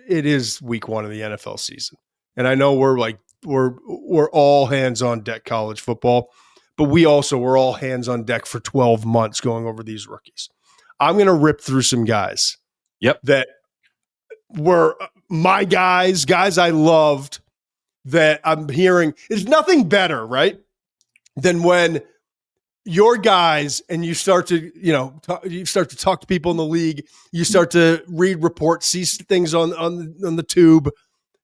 it is week 1 of the NFL season. And I know we're all hands on deck college football, but we're all hands on deck for 12 months going over these rookies. I'm going to rip through some guys. Yep. That were my guys I loved that I'm hearing. There's nothing better, right, than when your guys and you start to, talk to people in the league, you start to read reports, see things on the tube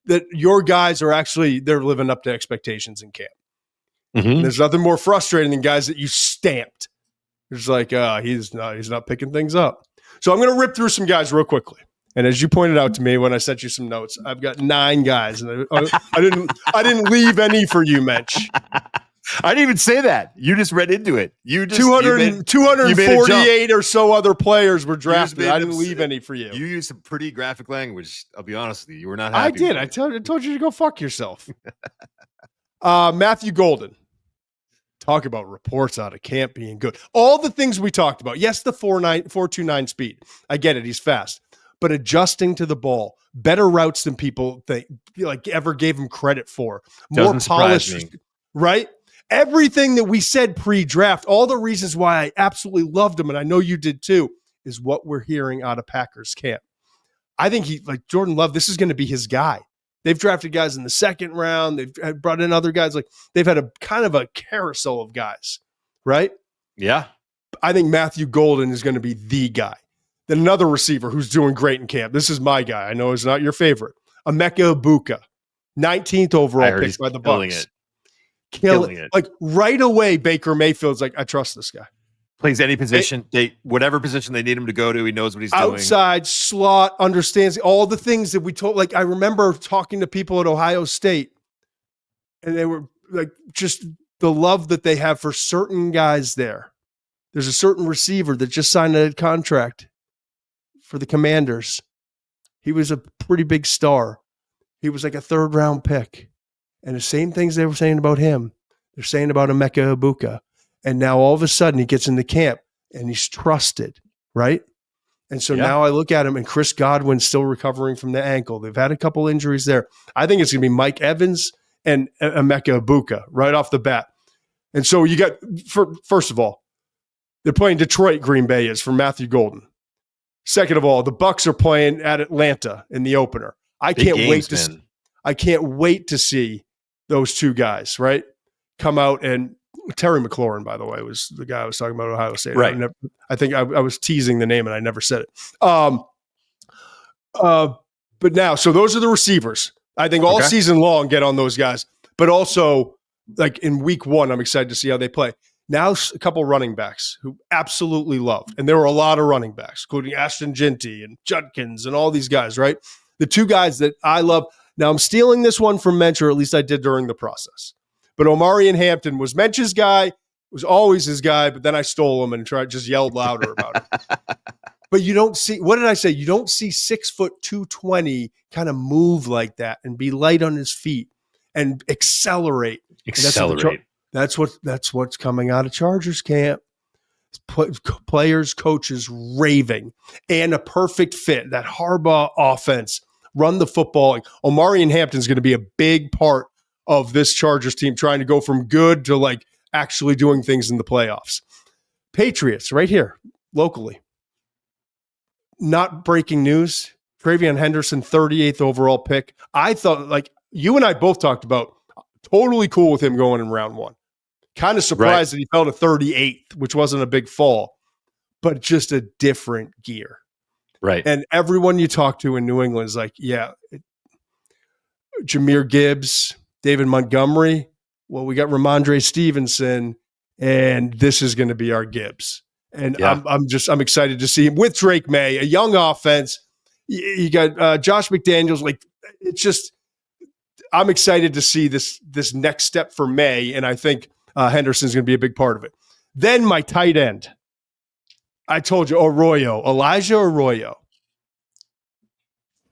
that your guys are actually, they're living up to expectations in camp. Mm-hmm. There's nothing more frustrating than guys that you stamped. It's like, he's not picking things up. So I'm going to rip through some guys real quickly. And as you pointed out to me when I sent you some notes, I've got 9 guys, and I didn't leave any for you, Mensch. I didn't even say that. You just read into it. 248 or so other players were drafted. I didn't leave any for you. You used some pretty graphic language. I'll be honest with you. You were not happy. I did. I told you to go fuck yourself. Matthew Golden. Talk about reports out of camp being good. All the things we talked about. Yes, the 4.29 speed. I get it. He's fast. But adjusting to the ball, better routes than people ever gave him credit for. More polished, right? Everything that we said pre-draft, all the reasons why I absolutely loved him, and I know you did too, is what we're hearing out of Packers camp. I think Jordan Love, this is going to be his guy. They've drafted guys in the second round. They've brought in other guys. They've had a kind of a carousel of guys, right? Yeah. I think Matthew Golden is going to be the guy. Then another receiver who's doing great in camp. This is my guy. I know it's not your favorite. Emeka Egbuka, 19th overall pick by the Bucs. Killing it. Right away, Baker Mayfield's like, I trust this guy. Plays any position. Whatever position they need him to go to, he knows what he's doing. Outside, slot, understands all the things that we told. I remember talking to people at Ohio State, and they were just the love that they have for certain guys there. There's a certain receiver that just signed a contract for the Commanders. He was a pretty big star. He was like a 3rd round pick. And the same things they were saying about him, they're saying about Emeka Egbuka. And now all of a sudden he gets into camp and he's trusted, right? And so now I look at him, and Chris Godwin's still recovering from the ankle. They've had a couple injuries there. I think it's going to be Mike Evans and Emeka Egbuka right off the bat. And so you got, first of all, they're playing Detroit, Green Bay is, for Matthew Golden. Second of all, the Bucs are playing at Atlanta in the opener. I can't wait to see those two guys, right, come out. And Terry McLaurin, by the way, was the guy I was talking about at Ohio State. Right. I think I was teasing the name and I never said it. But now, so those are the receivers. I think all season long get on those guys. But also, in week 1, I'm excited to see how they play. Now, a couple running backs who absolutely loved. And there were a lot of running backs, including Ashton Ginty and Judkins and all these guys, right? The 2 guys that I love. Now, I'm stealing this one from Mensch, or at least I did during the process. But Omarion Hampton was Mensch's guy, was always his guy, but then I stole him and just yelled louder about it. But you don't see, what did I say? You don't see 6 foot 220 kind of move like that and be light on his feet and accelerate. That's what's coming out of Chargers camp. Players, coaches raving, and a perfect fit. That Harbaugh offense, run the football. Omarion Hampton's going to be a big part of this Chargers team, trying to go from good to actually doing things in the playoffs. Patriots, right here, locally. Not breaking news. Travion Henderson, 38th overall pick. I thought, you and I both talked about, totally cool with him going in round 1. Kind of surprised that he fell to 38th, which wasn't a big fall, but just a different gear. Right. And everyone you talk to in New England is Jahmyr Gibbs, David Montgomery. Well, we got Ramondre Stevenson, and this is going to be our Gibbs. And I'm excited to see him with Drake May, a young offense. You got Josh McDaniels. I'm excited to see this next step for May, and I think Henderson's going to be a big part of it. Then my tight end. I told you, Elijah Arroyo.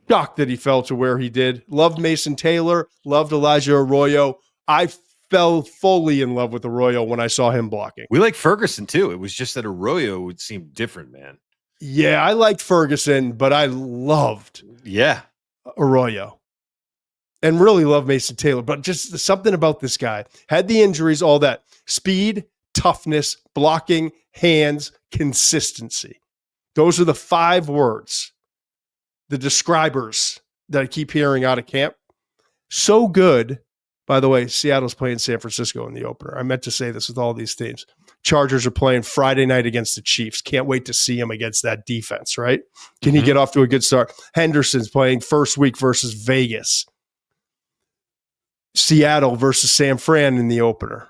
Shocked that he fell to where he did. Loved Mason Taylor. Loved Elijah Arroyo. I fell fully in love with Arroyo when I saw him blocking. We like Ferguson too. It was just that Arroyo would seem different, man. Yeah, I liked Ferguson, but I loved Arroyo and really love Mason Taylor, but just something about this guy. Had the injuries, all that. Speed, toughness, blocking, hands, consistency. Those are the 5 words, the describers that I keep hearing out of camp. So good. By the way, Seattle's playing San Francisco in the opener. I meant to say this with all these teams. Chargers are playing Friday night against the Chiefs. Can't wait to see him against that defense, right? Can he get off to a good start? Henderson's playing first week versus Vegas. Seattle versus San Fran in the opener.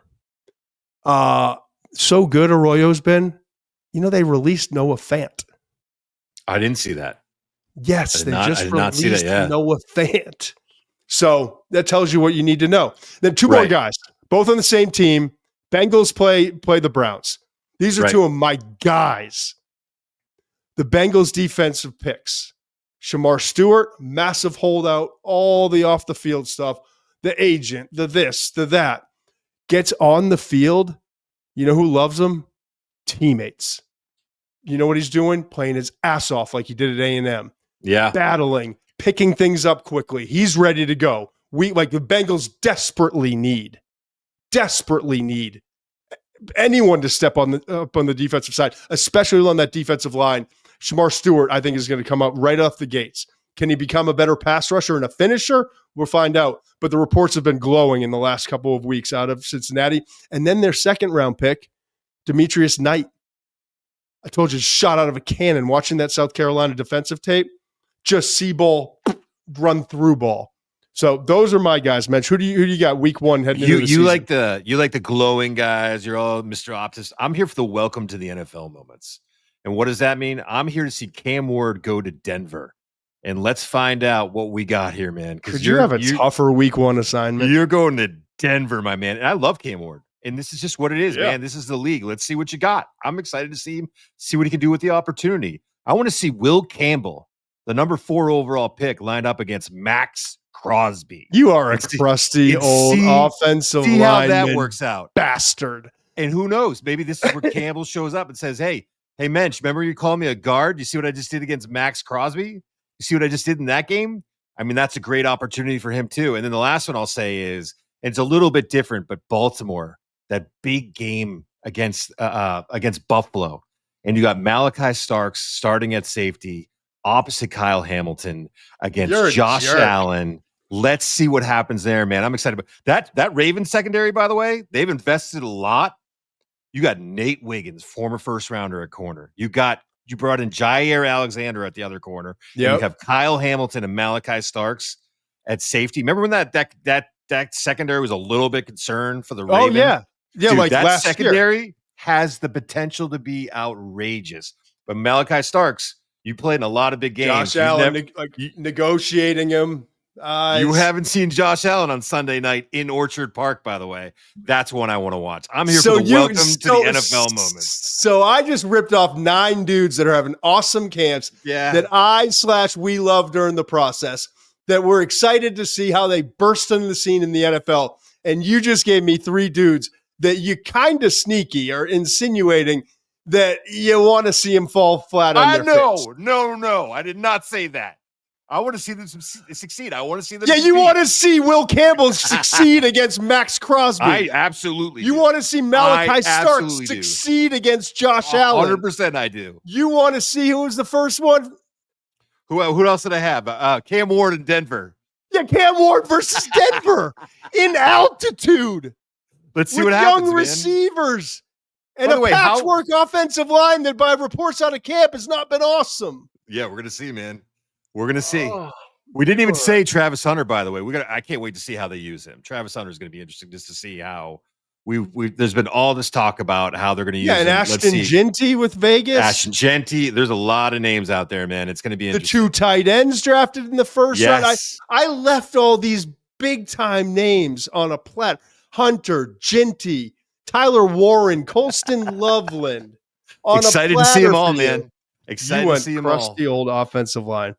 So good Arroyo's been. They released Noah Fant. I didn't see that. Yes, they just released Noah Fant. So that tells you what you need to know. Then 2 more guys, both on the same team. Bengals play the Browns. These are 2 of my guys. The Bengals defensive picks. Shamar Stewart, massive holdout, all the off the field stuff. The agent, the this, the that. Gets on the field. You know who loves him? Teammates. You know what he's doing? Playing his ass off like he did at A&M. Yeah. Battling, picking things up quickly. He's ready to go. The Bengals desperately need anyone to step up on the defensive side, especially on that defensive line. Shamar Stewart, I think, is going to come up right off the gates. Can he become a better pass rusher and a finisher? We'll find out. But the reports have been glowing in the last couple of weeks out of Cincinnati. And then their second round pick, Demetrius Knight. I told you, shot out of a cannon watching that South Carolina defensive tape. Just see ball, run through ball. So those are my guys, Mensch. Who do you got week 1 heading into the season? You like the glowing guys. You're all Mr. Optimist. I'm here for the welcome to the NFL moments. And what does that mean? I'm here to see Cam Ward go to Denver. And let's find out what we got here, man. Could you have a tougher week 1 assignment? You're going to Denver, my man. And I love Cam Ward. And this is just what it is, man. This is the league. Let's see what you got. I'm excited to see him, see what he can do with the opportunity. I want to see Will Campbell, the number 4 overall pick, lined up against Max Crosby. You are a crusty old offensive lineman. See how that works out. Bastard. And who knows? Maybe this is where Campbell shows up and says, hey, Mensch, remember you called me a guard? You see what I just did against Max Crosby? You see what I just did in that game? I mean, that's a great opportunity for him too. And then the last one I'll say is, and it's a little bit different, but Baltimore, that big game against Buffalo. And you got Malachi Starks starting at safety opposite Kyle Hamilton against Josh Allen. Let's see what happens there, man. I'm excited about that Ravens secondary, by the way. They've invested a lot. You got Nate Wiggins, former first rounder at corner. You brought in Jair Alexander at the other corner. Yeah. You have Kyle Hamilton and Malachi Starks at safety. Remember when that secondary was a little bit concerned for the Ravens? Oh yeah. Yeah, dude, like that last secondary year has the potential to be outrageous. But Malachi Starks, you played in a lot of big games. Josh Allen, negotiating him. You haven't seen Josh Allen on Sunday night in Orchard Park, by the way. That's one I want to watch. I'm here for the welcome to the NFL moment. So I just ripped off 9 dudes that are having awesome camps that we love during the process, that we're excited to see how they burst into the scene in the NFL. And you just gave me 3 dudes that you kind of sneaky are insinuating that you want to see him fall flat on their face. No. I did not say that. I want to see them succeed. I want to see them you want to see Will Campbell succeed against Max Crosby. I absolutely You do. want to see Malachi Starks succeed against Josh Allen. 100% I do. You want to see who was the first one? Who else did I have? Cam Ward in Denver. Yeah, Cam Ward versus Denver in altitude. Let's see what happens, young receivers. And a patchwork offensive line that by reports out of camp has not been awesome. Yeah, we're going to see, man. We're going to see. We didn't even say Travis Hunter, by the way. I can't wait to see how they use him. Travis Hunter is going to be interesting just to see how there's been all this talk about how they're going to use him. And Ashton Jeanty with Vegas. Ashton Jeanty. There's a lot of names out there, man. It's going to be interesting. The 2 tight ends drafted in the first round. I left all these big time names on a plat. Hunter, Jeanty, Tyler Warren, Colston Loveland. Excited to see them all, man. Excited to see them all. Crusty old offensive line.